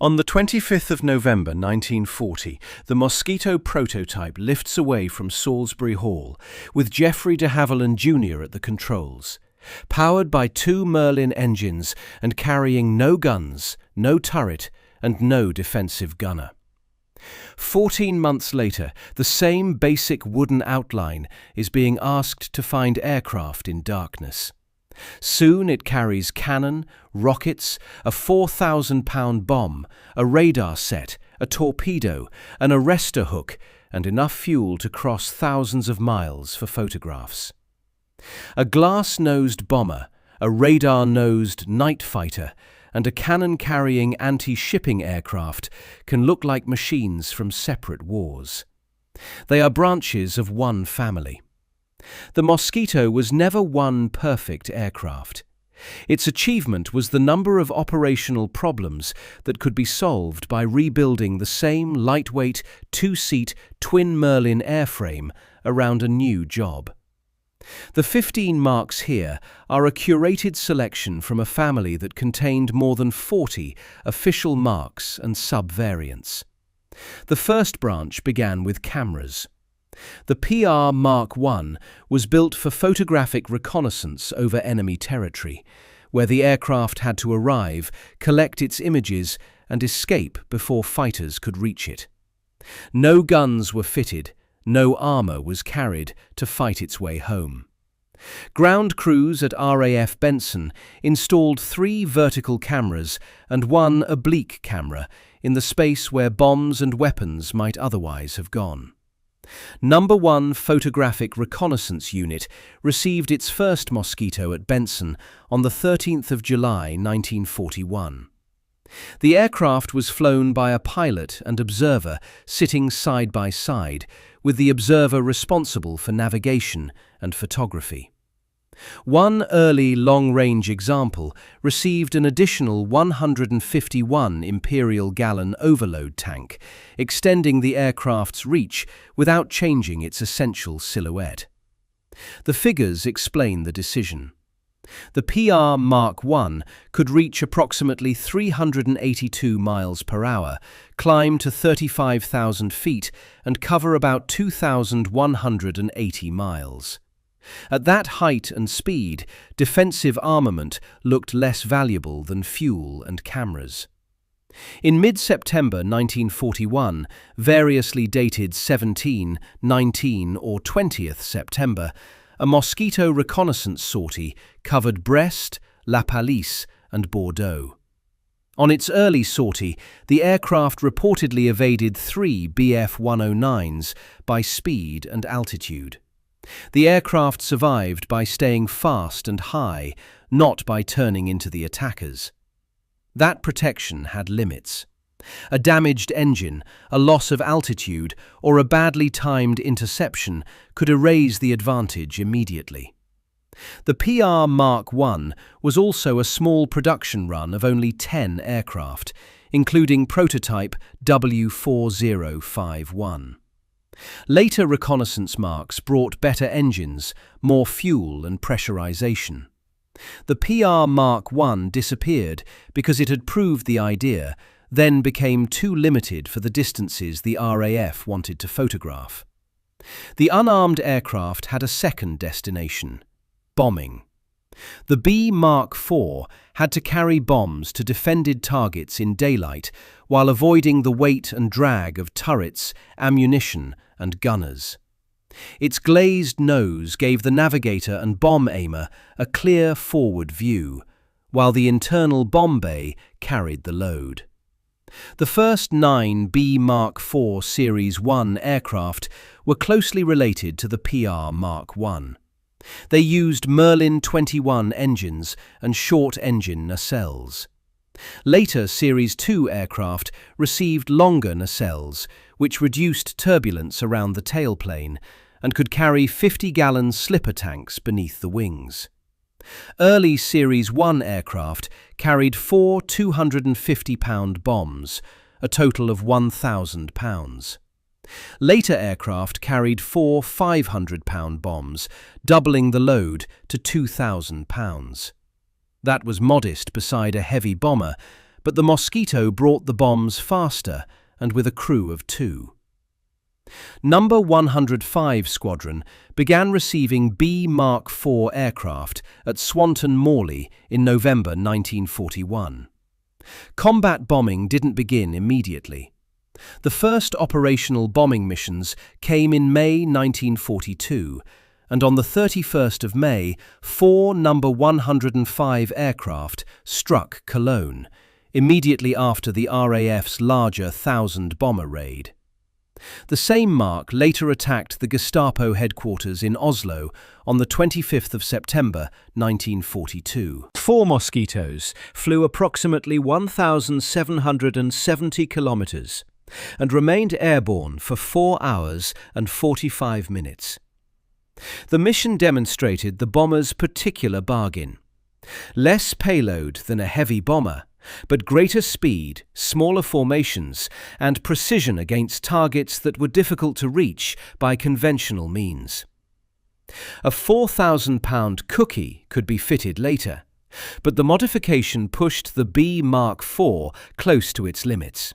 On the 25th of November 1940, the Mosquito prototype lifts away from Salisbury Hall, with Geoffrey de Havilland Jr at the controls. Powered by two Merlin engines and carrying no guns, no turret, and no defensive gunner. 14 months later, the same basic wooden outline is being asked to find aircraft in darkness. Soon it carries cannon, rockets, a 4,000-pound bomb, a radar set, a torpedo, an arrestor hook, and enough fuel to cross thousands of miles for photographs. A glass-nosed bomber, a radar-nosed night fighter, and a cannon-carrying anti-shipping aircraft can look like machines from separate wars. They are branches of one family. The Mosquito was never one perfect aircraft. Its achievement was the number of operational problems that could be solved by rebuilding the same lightweight, two-seat twin-Merlin airframe around a new job. The 15 marks here are a curated selection from a family that contained more than 40 official marks and sub-variants. The first branch began with cameras. The PR Mark I was built for photographic reconnaissance over enemy territory, where the aircraft had to arrive, collect its images, and escape before fighters could reach it. No guns were fitted, no armour was carried to fight its way home. Ground crews at RAF Benson installed 3 vertical cameras and 1 oblique camera in the space where bombs and weapons might otherwise have gone. Number 1 Photographic Reconnaissance Unit received its first Mosquito at Benson on the 13th of July 1941. The aircraft was flown by a pilot and observer sitting side by side, with the observer responsible for navigation and photography. One early long-range example received an additional 151 imperial-gallon overload tank, extending the aircraft's reach without changing its essential silhouette. The figures explain the decision. The PR Mark I could reach approximately 382 miles per hour, climb to 35,000 feet, and cover about 2,180 miles. At that height and speed, defensive armament looked less valuable than fuel and cameras. In mid-September 1941, variously dated 17, 19 or 20th September, a Mosquito reconnaissance sortie covered Brest, La Pallice and Bordeaux. On its early sortie, the aircraft reportedly evaded 3 Bf-109s by speed and altitude. The aircraft survived by staying fast and high, not by turning into the attackers. That protection had limits. A damaged engine, a loss of altitude, or a badly timed interception could erase the advantage immediately. The PR Mark I was also a small production run of only 10 aircraft, including prototype W4051. Later reconnaissance marks brought better engines, more fuel and pressurization. The PR Mark I disappeared because it had proved the idea, then became too limited for the distances the RAF wanted to photograph. The unarmed aircraft had a second destination: bombing. The B Mark IV had to carry bombs to defended targets in daylight while avoiding the weight and drag of turrets, ammunition, and gunners. Its glazed nose gave the navigator and bomb aimer a clear forward view, while the internal bomb bay carried the load. The first 9 B Mark IV Series I aircraft were closely related to the PR Mark I. They used Merlin 21 engines and short-engine nacelles. Later Series II aircraft received longer nacelles, which reduced turbulence around the tailplane and could carry 50-gallon slipper tanks beneath the wings. Early Series I aircraft carried 4 250-pound bombs, a total of 1,000 pounds. Later aircraft carried 4 500-pound bombs, doubling the load to 2,000 pounds. That was modest beside a heavy bomber, but the Mosquito brought the bombs faster and with a crew of 2. Number 105 Squadron began receiving B Mark IV aircraft at Swanton Morley in November 1941. Combat bombing didn't begin immediately. The first operational bombing missions came in May 1942, and on the 31st of May, 4 Number 105 aircraft struck Cologne, immediately after the RAF's larger 1,000-bomber raid. The same Mark later attacked the Gestapo headquarters in Oslo on the 25th of September 1942. 4 Mosquitoes flew approximately 1,770 kilometers and remained airborne for 4 hours and 45 minutes. The mission demonstrated the bomber's particular bargain: less payload than a heavy bomber, but greater speed, smaller formations, and precision against targets that were difficult to reach by conventional means. A 4,000-pound cookie could be fitted later, but the modification pushed the B Mark IV close to its limits.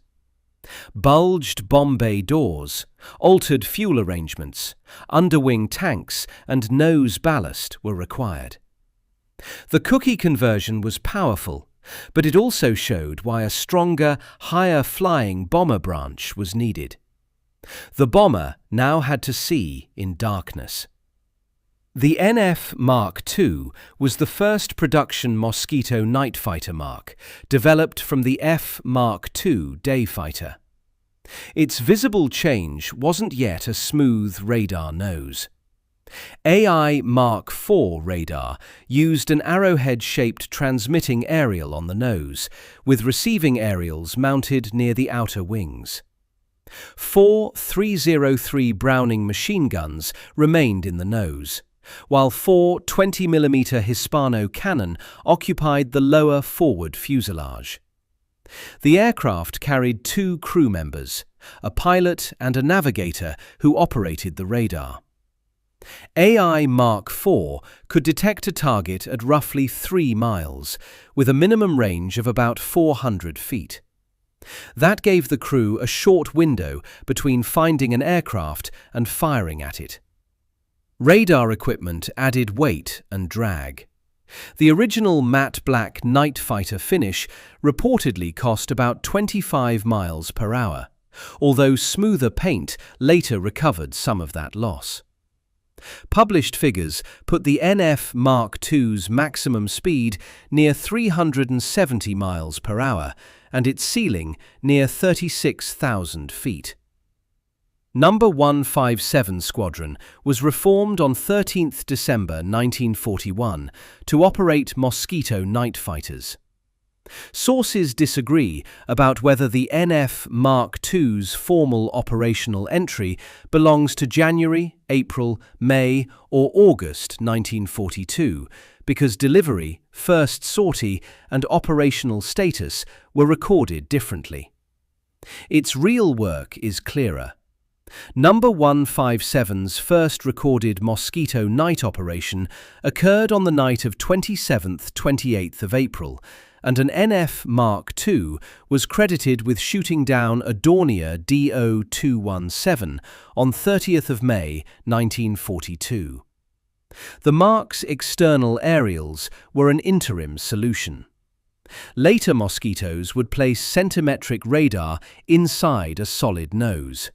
Bulged bomb bay doors, altered fuel arrangements, underwing tanks, and nose ballast were required. The cookie conversion was powerful, but it also showed why a stronger, higher-flying bomber branch was needed. The bomber now had to see in darkness. The NF Mark II was the first production Mosquito night fighter Mark, developed from the F Mark II day fighter. Its visible change wasn't yet a smooth radar nose. AI Mark IV radar used an arrowhead-shaped transmitting aerial on the nose, with receiving aerials mounted near the outer wings. 4 303 Browning machine guns remained in the nose, while 4 20mm Hispano cannon occupied the lower forward fuselage. The aircraft carried 2 crew members, a pilot and a navigator who operated the radar. AI Mark IV could detect a target at roughly 3 miles, with a minimum range of about 400 feet. That gave the crew a short window between finding an aircraft and firing at it. Radar equipment added weight and drag. The original matte black night fighter finish reportedly cost about 25 miles per hour, although smoother paint later recovered some of that loss. Published figures put the NF Mark II's maximum speed near 370 miles per hour and its ceiling near 36,000 feet. Number 157 Squadron was reformed on 13th December 1941 to operate Mosquito night fighters. Sources disagree about whether the NF Mark II's formal operational entry belongs to January, April, May, or August 1942, because delivery, first sortie, and operational status were recorded differently. Its real work is clearer. Number 157's first recorded Mosquito night operation occurred on the night of 27th–28th of April, and an NF Mark II was credited with shooting down a Dornier DO-217 on 30th of May 1942. The Mark's external aerials were an interim solution. Later Mosquitoes would place centimetric radar inside a solid nose.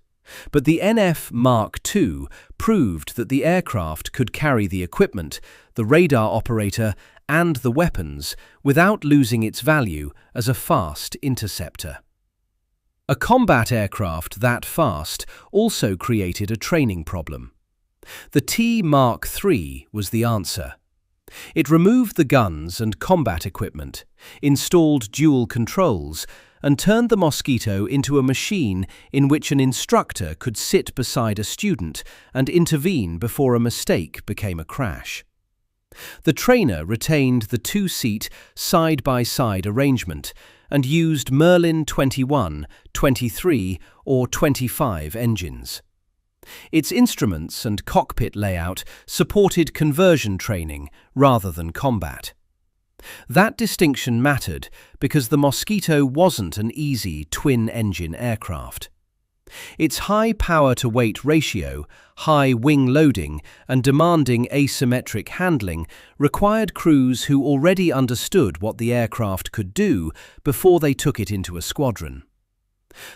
But the NF Mark II proved that the aircraft could carry the equipment, the radar operator, and the weapons without losing its value as a fast interceptor. A combat aircraft that fast also created a training problem. The T Mark III was the answer. It removed the guns and combat equipment, installed dual controls, and turned the Mosquito into a machine in which an instructor could sit beside a student and intervene before a mistake became a crash. The trainer retained the 2-seat, side-by-side arrangement and used Merlin 21, 23, or 25 engines. Its instruments and cockpit layout supported conversion training rather than combat. That distinction mattered because the Mosquito wasn't an easy twin-engine aircraft. Its high power-to-weight ratio, high wing loading, and demanding asymmetric handling required crews who already understood what the aircraft could do before they took it into a squadron.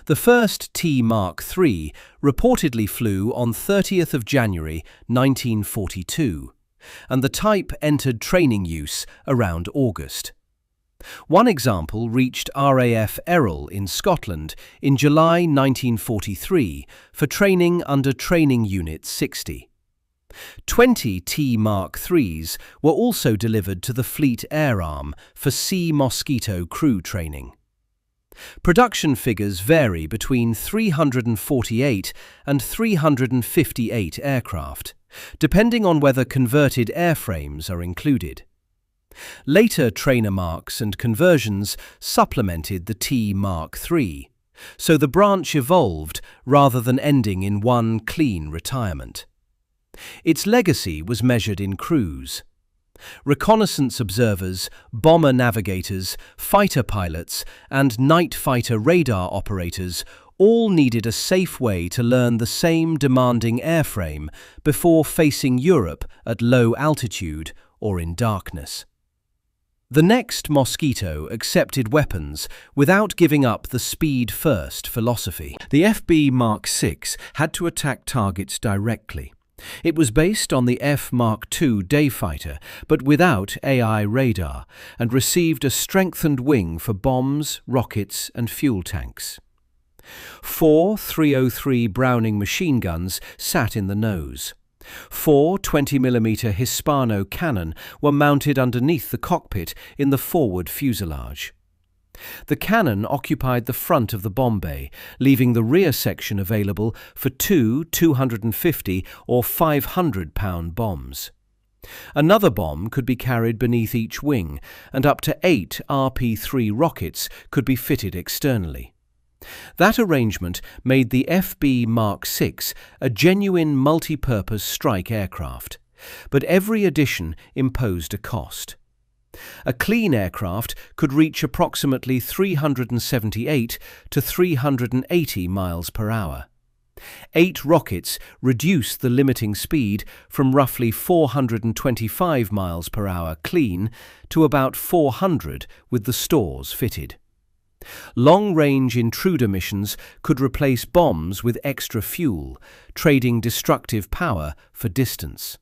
The first T Mark III reportedly flew on 30th of January 1942, and the type entered training use around August. One example reached RAF Errol in Scotland in July 1943 for training under Training Unit 60. 20 T Mark IIIs were also delivered to the Fleet Air Arm for Sea Mosquito crew training. Production figures vary between 348 and 358 aircraft, depending on whether converted airframes are included. Later trainer marks and conversions supplemented the T Mark III, so the branch evolved rather than ending in one clean retirement. Its legacy was measured in crews. Reconnaissance observers, bomber navigators, fighter pilots, and night fighter radar operators all needed a safe way to learn the same demanding airframe before facing Europe at low altitude or in darkness. The next Mosquito accepted weapons without giving up the speed-first philosophy. The FB Mark VI had to attack targets directly. It was based on the F Mark II day fighter, but without AI radar, and received a strengthened wing for bombs, rockets, and fuel tanks. 4 303 Browning machine guns sat in the nose. 4 20mm Hispano cannon were mounted underneath the cockpit in the forward fuselage. The cannon occupied the front of the bomb bay, leaving the rear section available for 2 250 or 500-pound bombs. Another bomb could be carried beneath each wing, and up to 8 RP-3 rockets could be fitted externally. That arrangement made the FB Mark VI a genuine multi-purpose strike aircraft, but every addition imposed a cost. A clean aircraft could reach approximately 378 to 380 miles per hour. 8 rockets reduced the limiting speed from roughly 425 miles per hour clean to about 400 with the stores fitted. Long-range intruder missions could replace bombs with extra fuel, trading destructive power for distance.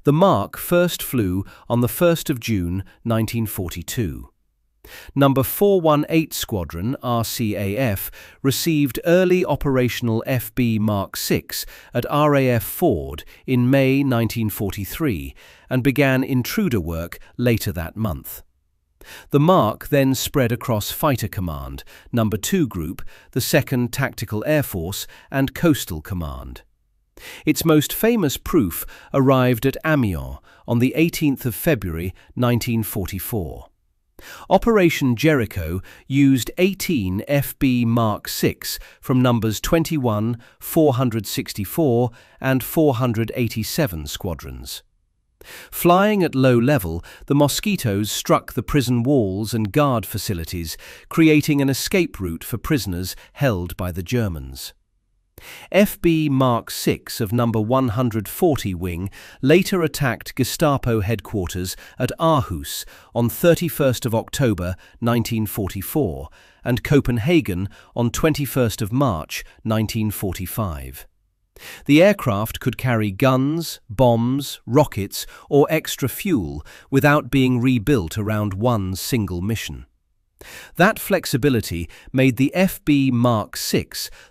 The Mark first flew on the 1st of June 1942. Number 418 Squadron, RCAF, received early operational FB Mark VI at RAF Ford in May 1943 and began intruder work later that month. The Mark then spread across Fighter Command, Number 2 Group, the 2nd Tactical Air Force, and Coastal Command. Its most famous proof arrived at Amiens on the 18th of February 1944. Operation Jericho used 18 FB Mark VI from numbers 21, 464 and 487 squadrons. Flying at low level, the Mosquitoes struck the prison walls and guard facilities, creating an escape route for prisoners held by the Germans. FB Mark VI of number 140 wing later attacked Gestapo headquarters at Aarhus on 31st of October 1944 and Copenhagen on 21st of March 1945. The aircraft could carry guns, bombs, rockets, or extra fuel without being rebuilt around one single mission. That flexibility made the FB Mark VI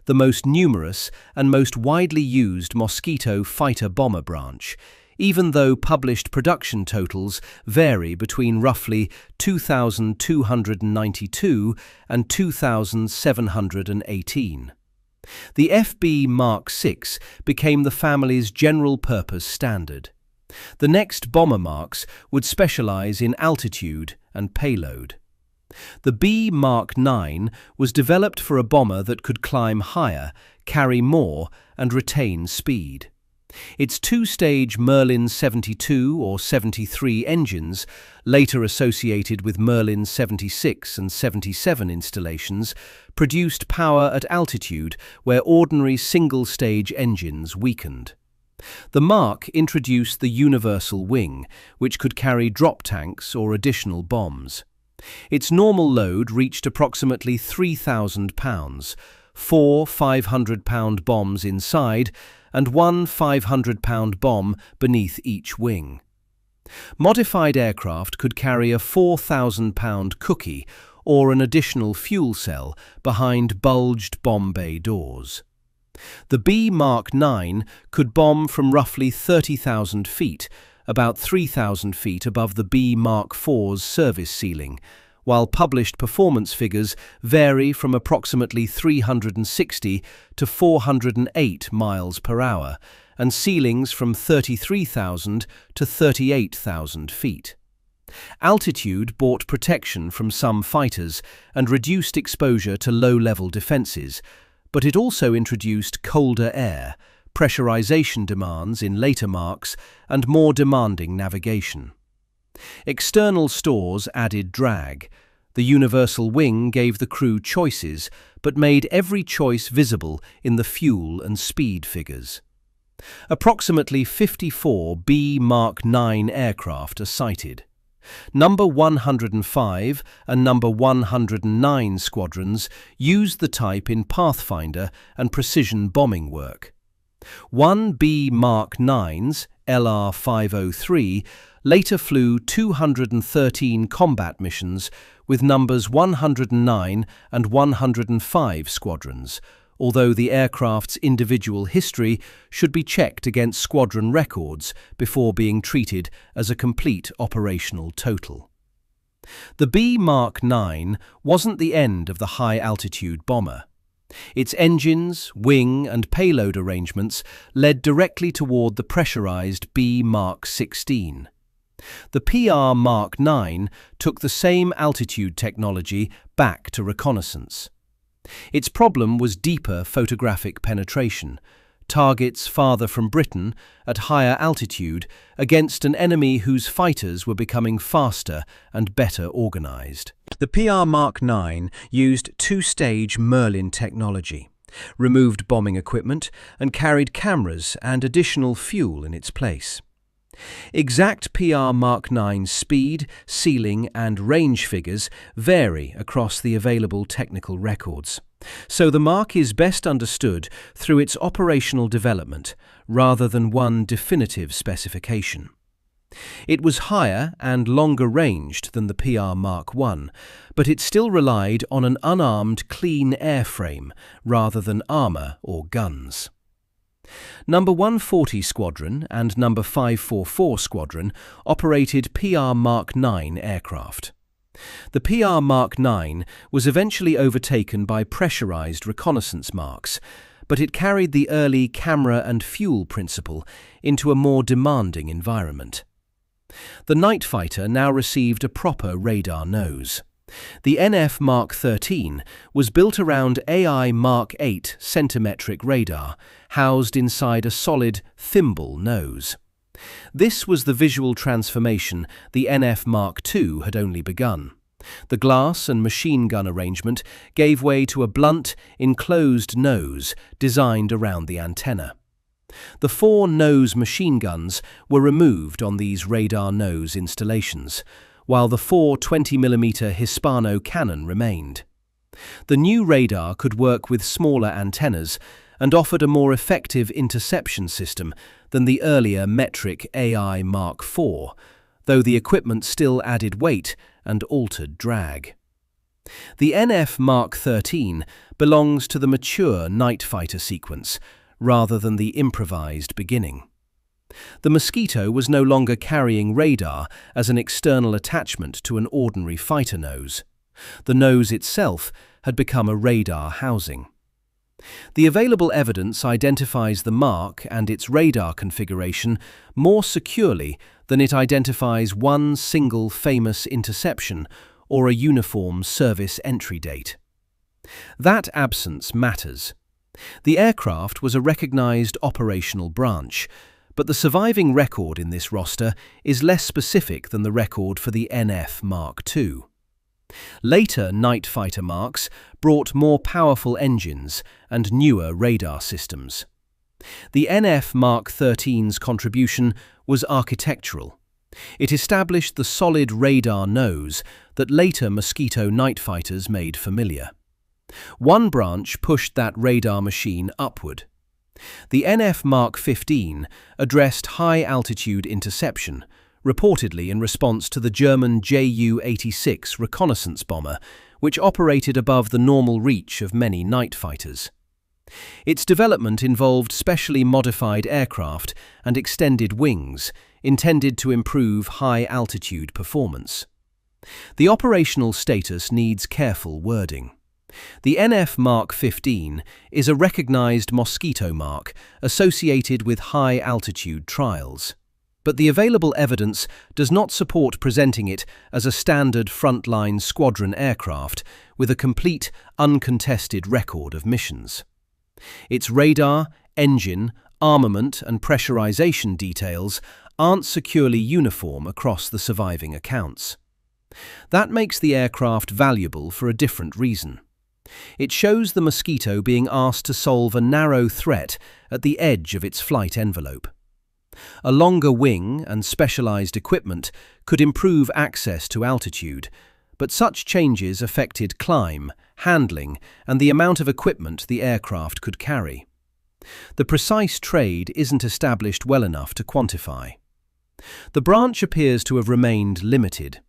the most numerous and most widely used Mosquito fighter-bomber branch, even though published production totals vary between roughly 2,292 and 2,718. The FB Mark VI became the family's general-purpose standard. The next bomber marks would specialize in altitude and payload. The B Mark IX was developed for a bomber that could climb higher, carry more, and retain speed. Its two-stage Merlin 72 or 73 engines, later associated with Merlin 76 and 77 installations, produced power at altitude where ordinary single-stage engines weakened. The Mark introduced the universal wing, which could carry drop tanks or additional bombs. Its normal load reached approximately 3,000 pounds, 4 500-pound bombs inside, and one 500-pound bomb beneath each wing. Modified aircraft could carry a 4,000-pound cookie or an additional fuel cell behind bulged bomb bay doors. The B Mark IX could bomb from roughly 30,000 feet, about 3,000 feet above the B Mark IV's service ceiling, while published performance figures vary from approximately 360 to 408 miles per hour, and ceilings from 33,000 to 38,000 feet. Altitude brought protection from some fighters and reduced exposure to low-level defences, but it also introduced colder air, pressurization demands in later marks, and more demanding navigation. External stores added drag. The universal wing gave the crew choices, but made every choice visible in the fuel and speed figures. Approximately 54 B Mark IX aircraft are sighted. Number 105 and number 109 squadrons used the type in pathfinder and precision bombing work. One B Mark IX's LR-503 later flew 213 combat missions with numbers 109 and 105 squadrons, although the aircraft's individual history should be checked against squadron records before being treated as a complete operational total. The B Mark IX wasn't the end of the high-altitude bomber. Its engines, wing and payload arrangements led directly toward the pressurized B Mark XVI. The PR Mark IX took the same altitude technology back to reconnaissance. Its problem was deeper photographic penetration, targets farther from Britain at higher altitude against an enemy whose fighters were becoming faster and better organized. The PR Mark IX used two-stage Merlin technology, removed bombing equipment, and carried cameras and additional fuel in its place. Exact PR Mark IX speed, ceiling and range figures vary across the available technical records, so the Mark is best understood through its operational development rather than one definitive specification. It was higher and longer ranged than the PR Mark I, but it still relied on an unarmed clean airframe rather than armour or guns. Number 140 Squadron and Number 544 Squadron operated PR Mark IX aircraft. The PR Mark IX was eventually overtaken by pressurized reconnaissance marks, but it carried the early camera and fuel principle into a more demanding environment. The night fighter now received a proper radar nose. The NF Mark XIII was built around AI Mark VIII centimetric radar, housed inside a solid thimble nose. This was the visual transformation the NF Mark II had only begun. The glass and machine gun arrangement gave way to a blunt, enclosed nose designed around the antenna. The 4 nose machine guns were removed on these radar nose installations, while the 4 20mm Hispano cannon remained. The new radar could work with smaller antennas and offered a more effective interception system than the earlier metric AI Mark IV, though the equipment still added weight and altered drag. The NF Mark XIII belongs to the mature night fighter sequence rather than the improvised beginning. The Mosquito was no longer carrying radar as an external attachment to an ordinary fighter nose. The nose itself had become a radar housing. The available evidence identifies the Mark and its radar configuration more securely than it identifies one single famous interception or a uniform service entry date. That absence matters. The aircraft was a recognized operational branch, but the surviving record in this roster is less specific than the record for the NF Mark II. Later night fighter marks brought more powerful engines and newer radar systems. The NF Mark XIII's contribution was architectural. It established the solid radar nose that later Mosquito night fighters made familiar. One branch pushed that radar machine upward. The NF Mark XV addressed high-altitude interception, reportedly in response to the German Ju-86 reconnaissance bomber, which operated above the normal reach of many night fighters. Its development involved specially modified aircraft and extended wings, intended to improve high-altitude performance. The operational status needs careful wording. The NF Mark XV is a recognized Mosquito mark associated with high-altitude trials, but the available evidence does not support presenting it as a standard frontline squadron aircraft with a complete, uncontested record of missions. Its radar, engine, armament and pressurization details aren't securely uniform across the surviving accounts. That makes the aircraft valuable for a different reason. It shows the Mosquito being asked to solve a narrow threat at the edge of its flight envelope. A longer wing and specialized equipment could improve access to altitude, but such changes affected climb, handling, and the amount of equipment the aircraft could carry. The precise trade isn't established well enough to quantify. The branch appears to have remained limited.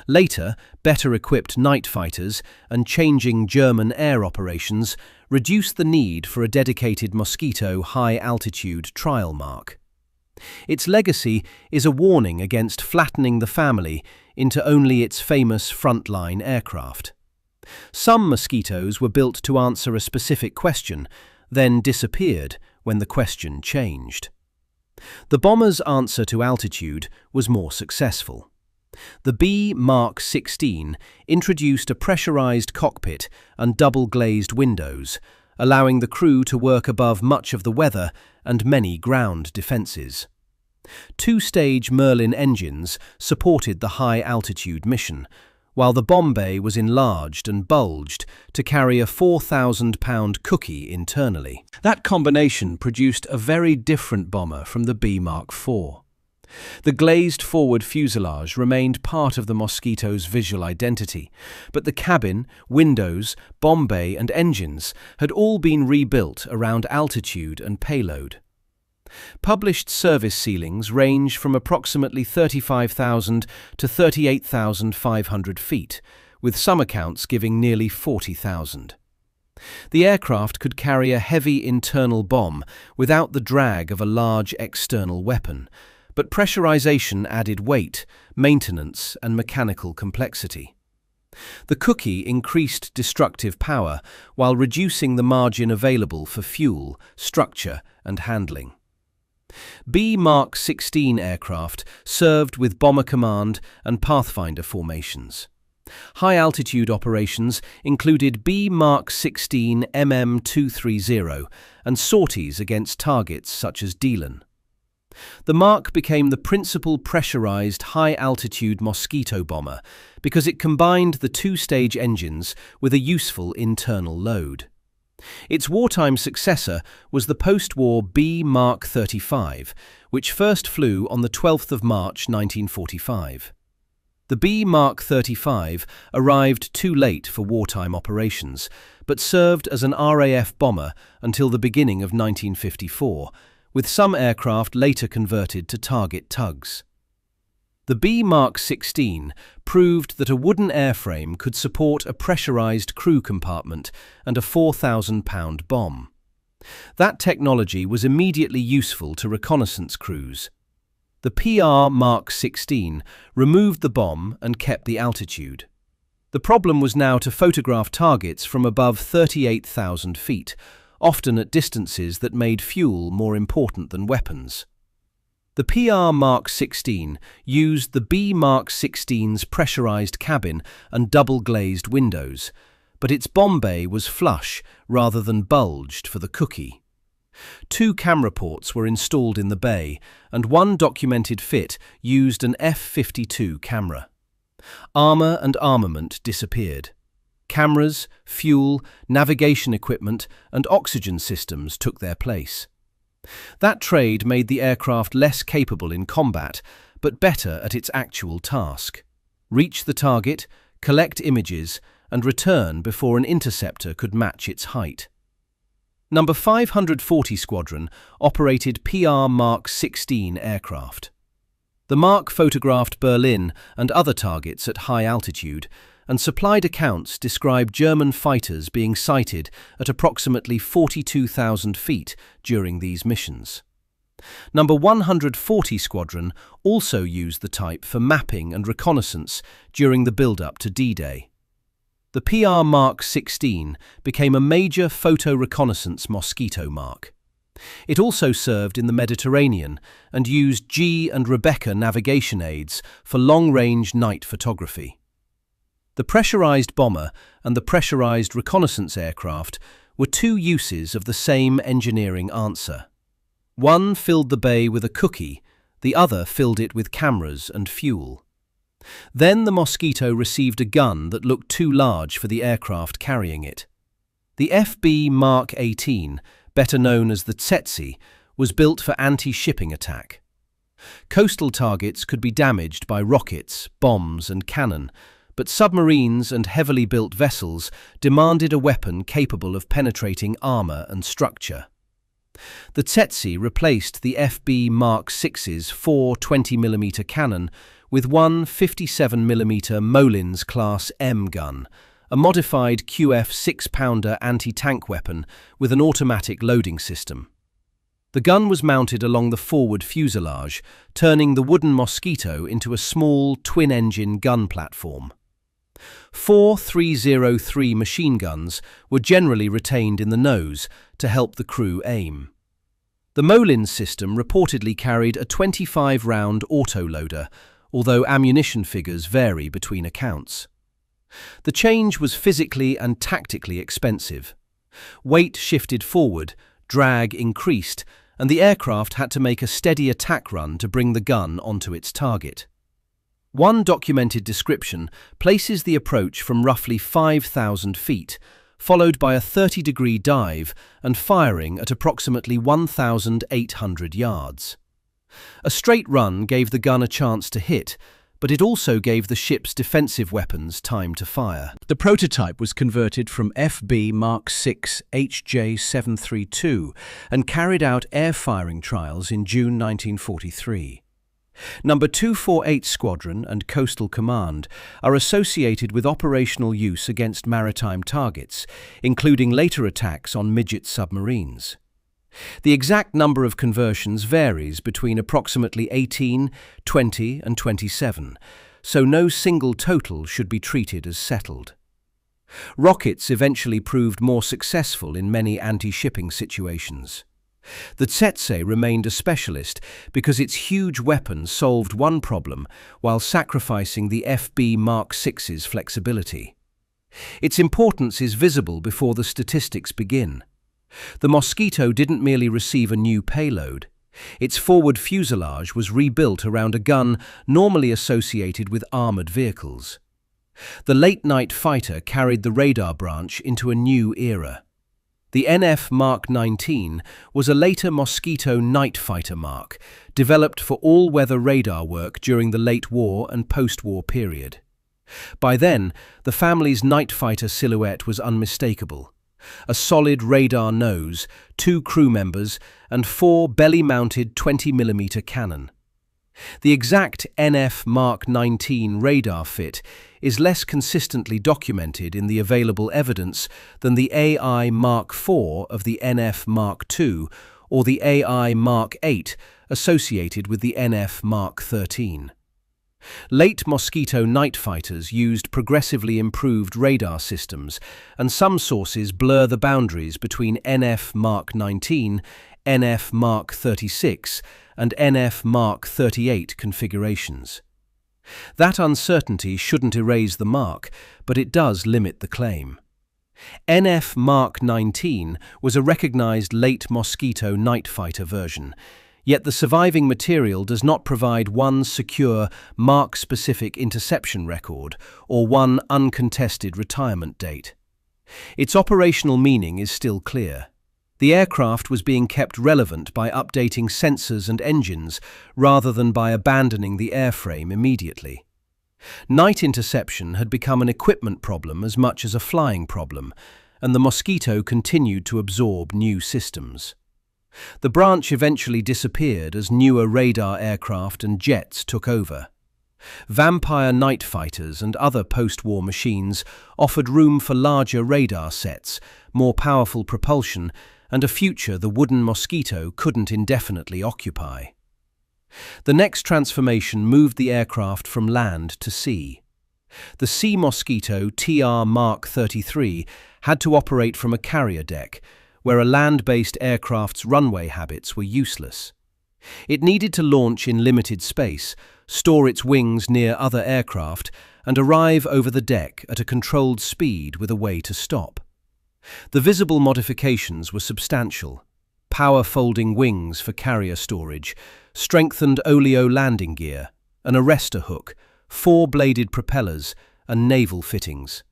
Later, better-equipped night fighters and changing German air operations reduced the need for a dedicated Mosquito high-altitude trial mark. Its legacy is a warning against flattening the family into only its famous frontline aircraft. Some Mosquitoes were built to answer a specific question, then disappeared when the question changed. The bomber's answer to altitude was more successful. The B Mark XVI introduced a pressurized cockpit and double-glazed windows, allowing the crew to work above much of the weather and many ground defenses. Two-stage Merlin engines supported the high-altitude mission, while the bomb bay was enlarged and bulged to carry a 4,000-pound cookie internally. That combination produced a very different bomber from the B Mark IV. The glazed forward fuselage remained part of the Mosquito's visual identity, but the cabin, windows, bomb bay and engines had all been rebuilt around altitude and payload. Published service ceilings range from approximately 35,000 to 38,500 feet, with some accounts giving nearly 40,000. The aircraft could carry a heavy internal bomb without the drag of a large external weapon, but pressurization added weight, maintenance, and mechanical complexity. The cookie increased destructive power while reducing the margin available for fuel, structure, and handling. B Mark XVI aircraft served with Bomber Command and Pathfinder formations. High-altitude operations included B Mark XVI MM-230 and sorties against targets such as Deelen. The Mark became the principal pressurized high-altitude Mosquito bomber because it combined the two-stage engines with a useful internal load. Its wartime successor was the post-war B Mark 35, which first flew on the 12th of March 1945. The B Mark 35 arrived too late for wartime operations, but served as an RAF bomber until the beginning of 1954, with some aircraft later converted to target tugs. The B Mark XVI proved that a wooden airframe could support a pressurized crew compartment and a 4,000-pound bomb. That technology was immediately useful to reconnaissance crews. The PR Mark XVI removed the bomb and kept the altitude. The problem was now to photograph targets from above 38,000 feet, often at distances that made fuel more important than weapons. The PR Mark XVI used the B Mark XVI's pressurized cabin and double-glazed windows, but its bomb bay was flush rather than bulged for the cookie. 2 camera ports were installed in the bay, and one documented fit used an F-52 camera. Armor and armament disappeared. Cameras, fuel, navigation equipment, and oxygen systems took their place. That trade made the aircraft less capable in combat, but better at its actual task: reach the target, collect images, and return before an interceptor could match its height. Number 540 Squadron operated PR Mark 16 aircraft. The Mark photographed Berlin and other targets at high altitude, and supplied accounts describe German fighters being sighted at approximately 42,000 feet during these missions. Number 140 Squadron also used the type for mapping and reconnaissance during the build-up to D-Day. The PR Mark 16 became a major photo reconnaissance Mosquito Mark. It also served in the Mediterranean and used G and Rebecca navigation aids for long-range night photography. The pressurized bomber and the pressurized reconnaissance aircraft were 2 uses of the same engineering answer. One filled the bay with a cookie, the other filled it with cameras and fuel. Then the Mosquito received a gun that looked too large for the aircraft carrying it. The FB Mark 18, better known as the Tsetse, was built for anti-shipping attack. Coastal targets could be damaged by rockets, bombs, and cannon, but submarines and heavily built vessels demanded a weapon capable of penetrating armor and structure. The Tsetse replaced the FB Mark 6's 4 20mm cannon with one 57mm Molins Class M gun, a modified QF 6-pounder anti-tank weapon with an automatic loading system. The gun was mounted along the forward fuselage, turning the wooden Mosquito into a small twin-engine gun platform. 4 303 machine guns were generally retained in the nose to help the crew aim. The Molins system reportedly carried a 25-round autoloader, although ammunition figures vary between accounts. The change was physically and tactically expensive. Weight shifted forward, drag increased, and the aircraft had to make a steady attack run to bring the gun onto its target. One documented description places the approach from roughly 5,000 feet, followed by a 30-degree dive and firing at approximately 1,800 yards. A straight run gave the gun a chance to hit, but it also gave the ship's defensive weapons time to fire. The prototype was converted from FB Mark 6 HJ732 and carried out air-firing trials in June 1943. Number 248 Squadron and Coastal Command are associated with operational use against maritime targets, including later attacks on midget submarines. The exact number of conversions varies between approximately 18, 20 and 27, so no single total should be treated as settled. Rockets eventually proved more successful in many anti-shipping situations. The Tsetse remained a specialist because its huge weapon solved one problem while sacrificing the FB Mark 6's flexibility. Its importance is visible before the statistics begin. The Mosquito didn't merely receive a new payload. Its forward fuselage was rebuilt around a gun normally associated with armored vehicles. The late-night fighter carried the radar branch into a new era. The NF Mark 19 was a later Mosquito night fighter mark, developed for all-weather radar work during the late war and post-war period. By then, the family's night fighter silhouette was unmistakable. A solid radar nose, 2 crew members, and 4 belly-mounted 20mm cannon. The exact NF Mark 19 radar fit is less consistently documented in the available evidence than the AI Mark 4 of the NF Mark 2 or the AI Mark 8 associated with the NF Mark 13. Late Mosquito night fighters used progressively improved radar systems, and some sources blur the boundaries between NF Mark 19, NF Mark 36, and NF Mark 38 configurations. That uncertainty shouldn't erase the mark, but it does limit the claim. NF Mark 19 was a recognized late Mosquito night fighter version, yet the surviving material does not provide one secure Mark-specific interception record or one uncontested retirement date. Its operational meaning is still clear. The aircraft was being kept relevant by updating sensors and engines rather than by abandoning the airframe immediately. Night interception had become an equipment problem as much as a flying problem, and the Mosquito continued to absorb new systems. The branch eventually disappeared as newer radar aircraft and jets took over. Vampire night fighters and other post-war machines offered room for larger radar sets, more powerful propulsion, and a future the wooden Mosquito couldn't indefinitely occupy. The next transformation moved the aircraft from land to sea. The Sea Mosquito TR Mark 33 had to operate from a carrier deck, where a land-based aircraft's runway habits were useless. It needed to launch in limited space, store its wings near other aircraft, and arrive over the deck at a controlled speed with a way to stop. The visible modifications were substantial: power-folding wings for carrier storage, strengthened oleo landing gear, an arrestor hook, 4-bladed propellers, and naval fittings.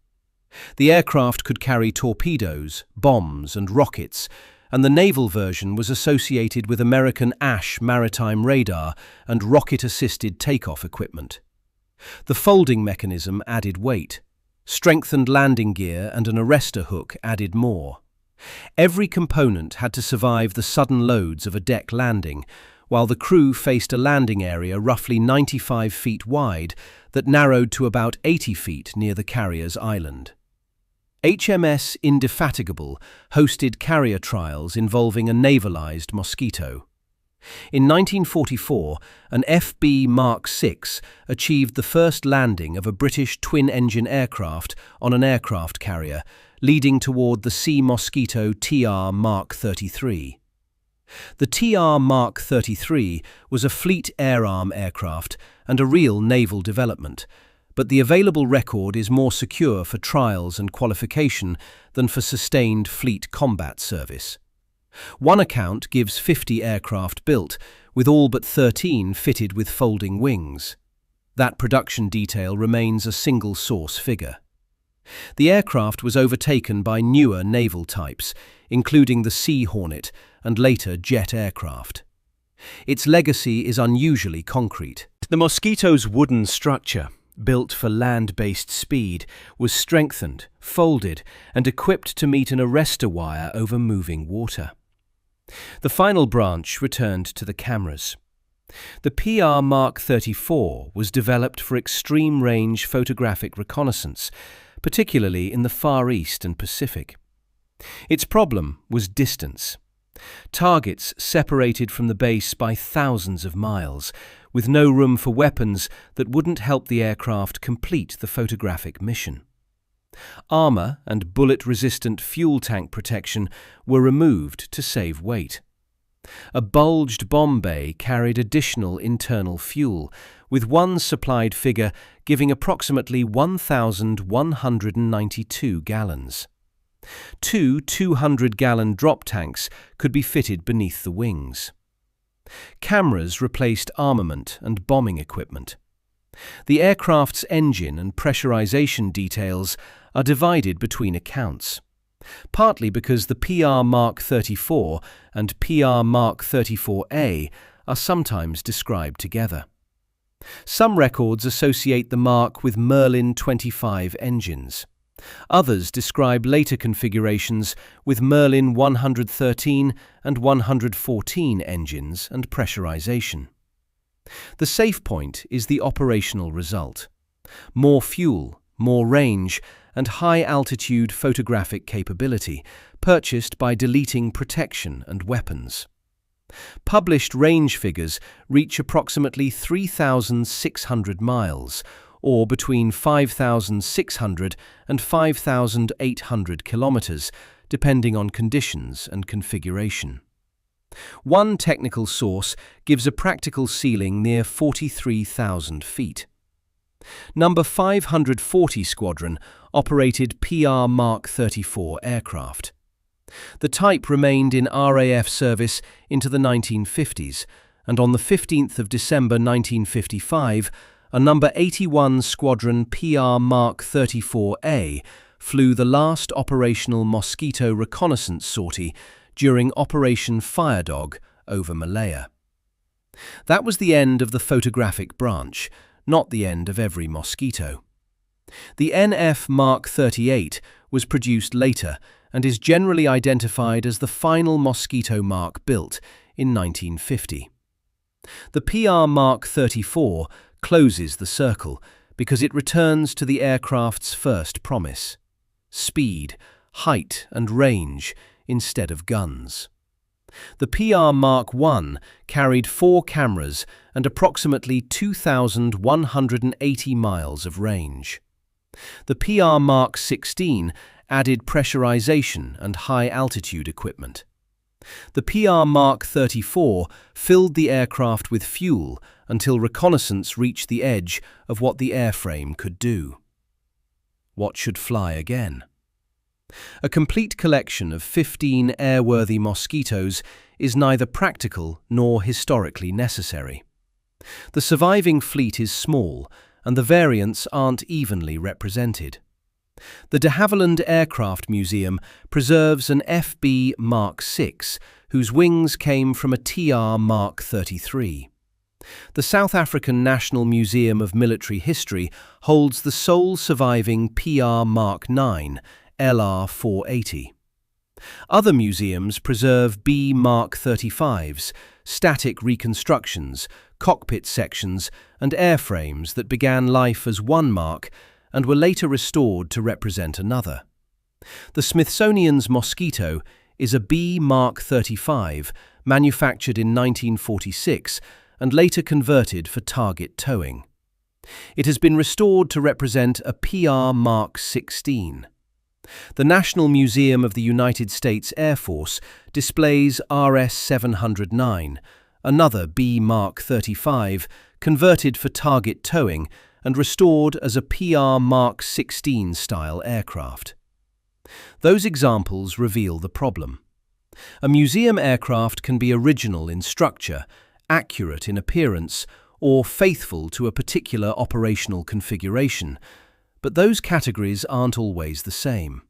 The aircraft could carry torpedoes, bombs, and rockets, and the naval version was associated with American ASH maritime radar and rocket-assisted takeoff equipment. The folding mechanism added weight. Strengthened landing gear and an arrestor hook added more. Every component had to survive the sudden loads of a deck landing, while the crew faced a landing area roughly 95 feet wide that narrowed to about 80 feet near the carrier's island. HMS Indefatigable hosted carrier trials involving a navalized Mosquito. In 1944, an FB Mark 6 achieved the first landing of a British twin-engine aircraft on an aircraft carrier, leading toward the Sea Mosquito TR Mark 33. The TR Mark 33 was a fleet air arm aircraft and a real naval development, but the available record is more secure for trials and qualification than for sustained fleet combat service. One account gives 50 aircraft built, with all but 13 fitted with folding wings. That production detail remains a single-source figure. The aircraft was overtaken by newer naval types, including the Sea Hornet and later jet aircraft. Its legacy is unusually concrete. The Mosquito's wooden structure, built for land-based speed, was strengthened, folded, and equipped to meet an arrestor wire over moving water. The final branch returned to the cameras. The PR Mark 34 was developed for extreme-range photographic reconnaissance, particularly in the Far East and Pacific. Its problem was distance. Targets separated from the base by thousands of miles, with no room for weapons that wouldn't help the aircraft complete the photographic mission. Armor and bullet-resistant fuel tank protection were removed to save weight. A bulged bomb bay carried additional internal fuel, with one supplied figure giving approximately 1,192 gallons. Two 200-gallon drop tanks could be fitted beneath the wings. Cameras replaced armament and bombing equipment. The aircraft's engine and pressurization details are divided between accounts, partly because the PR Mark 34 and PR Mark 34A are sometimes described together. Some records associate the Mark with Merlin 25 engines. Others describe later configurations with Merlin 113 and 114 engines and pressurization. The safe point is the operational result: more fuel, more range, and high-altitude photographic capability, purchased by deleting protection and weapons. Published range figures reach approximately 3,600 miles, or between 5,600 and 5,800 kilometers, depending on conditions and configuration. One technical source gives a practical ceiling near 43,000 feet. Number 540 Squadron operated PR Mark 34 aircraft. The type remained in RAF service into the 1950s, and on the 15th of December 1955, a number 81 Squadron PR Mark 34A flew the last operational Mosquito reconnaissance sortie during Operation Firedog over Malaya. That was the end of the photographic branch, not the end of every Mosquito. The NF Mark 38 was produced later and is generally identified as the final Mosquito Mark built in 1950. The PR Mark 34 closes the circle because it returns to the aircraft's first promise: speed, height and range instead of guns. The PR Mark I carried 4 cameras and approximately 2,180 miles of range. The PR Mark 16 added pressurization and high-altitude equipment. The PR Mark 34 filled the aircraft with fuel until reconnaissance reached the edge of what the airframe could do. What should fly again? A complete collection of 15 airworthy Mosquitoes is neither practical nor historically necessary. The surviving fleet is small, and the variants aren't evenly represented. The de Havilland Aircraft Museum preserves an FB Mark VI, whose wings came from a TR Mark 33. The South African National Museum of Military History holds the sole surviving PR Mark IX, LR 480. Other museums preserve B Mark 35s, static reconstructions, cockpit sections, and airframes that began life as one mark and were later restored to represent another. The Smithsonian's Mosquito is a B Mark 35 manufactured in 1946 and later converted for target towing. It has been restored to represent a PR Mark 16. The National Museum of the United States Air Force displays RS 709, another B Mark 35, converted for target towing and restored as a PR Mark 16 style aircraft. Those examples reveal the problem. A museum aircraft can be original in structure, accurate in appearance, or faithful to a particular operational configuration, but those categories aren't always the same.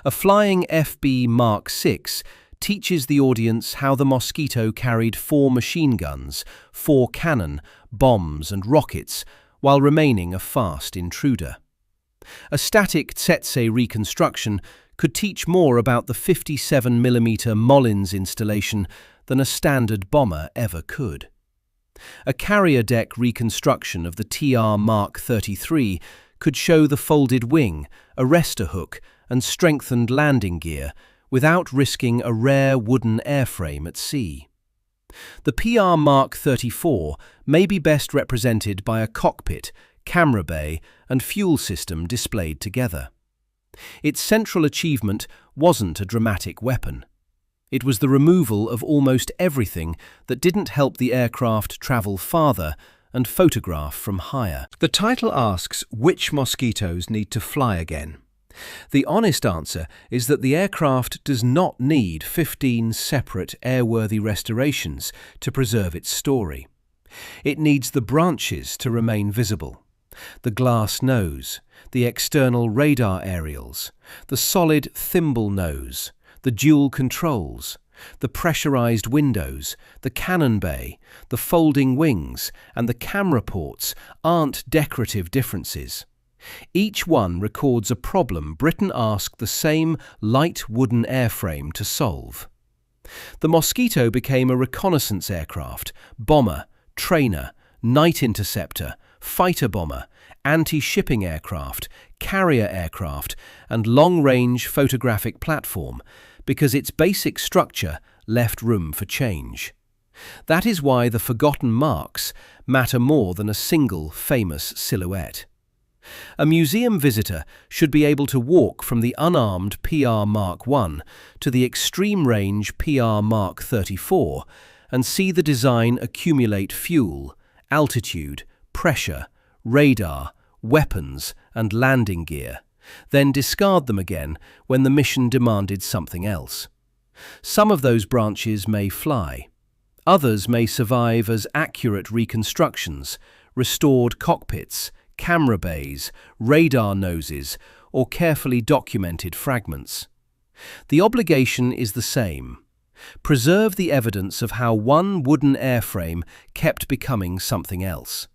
A flying FB Mark VI teaches the audience how the Mosquito carried 4 machine guns, 4 cannon, bombs and rockets, while remaining a fast intruder. A static tsetse reconstruction could teach more about the 57mm Mollins installation than a standard bomber ever could. A carrier deck reconstruction of the TR Mark 33 could show the folded wing, arrestor hook, and strengthened landing gear without risking a rare wooden airframe at sea. The PR Mark 34 may be best represented by a cockpit, camera bay, and fuel system displayed together. Its central achievement wasn't a dramatic weapon. It was the removal of almost everything that didn't help the aircraft travel farther and photograph from higher. The title asks which Mosquitoes need to fly again. The honest answer is that the aircraft does not need 15 separate airworthy restorations to preserve its story. It needs the branches to remain visible: the glass nose, the external radar aerials, the solid thimble nose, the dual controls, the pressurized windows, the cannon bay, the folding wings, and the camera ports aren't decorative differences. Each one records a problem Britain asked the same light wooden airframe to solve. The Mosquito became a reconnaissance aircraft, bomber, trainer, night interceptor, fighter bomber, anti-shipping aircraft, carrier aircraft, and long-range photographic platform because its basic structure left room for change. That is why the forgotten marks matter more than a single famous silhouette. A museum visitor should be able to walk from the unarmed PR Mark I to the extreme-range PR Mark 34 and see the design accumulate fuel, altitude, pressure, radar, weapons and landing gear, then discard them again when the mission demanded something else. Some of those branches may fly. Others may survive as accurate reconstructions, restored cockpits, camera bays, radar noses, or carefully documented fragments. The obligation is the same. Preserve the evidence of how one wooden airframe kept becoming something else.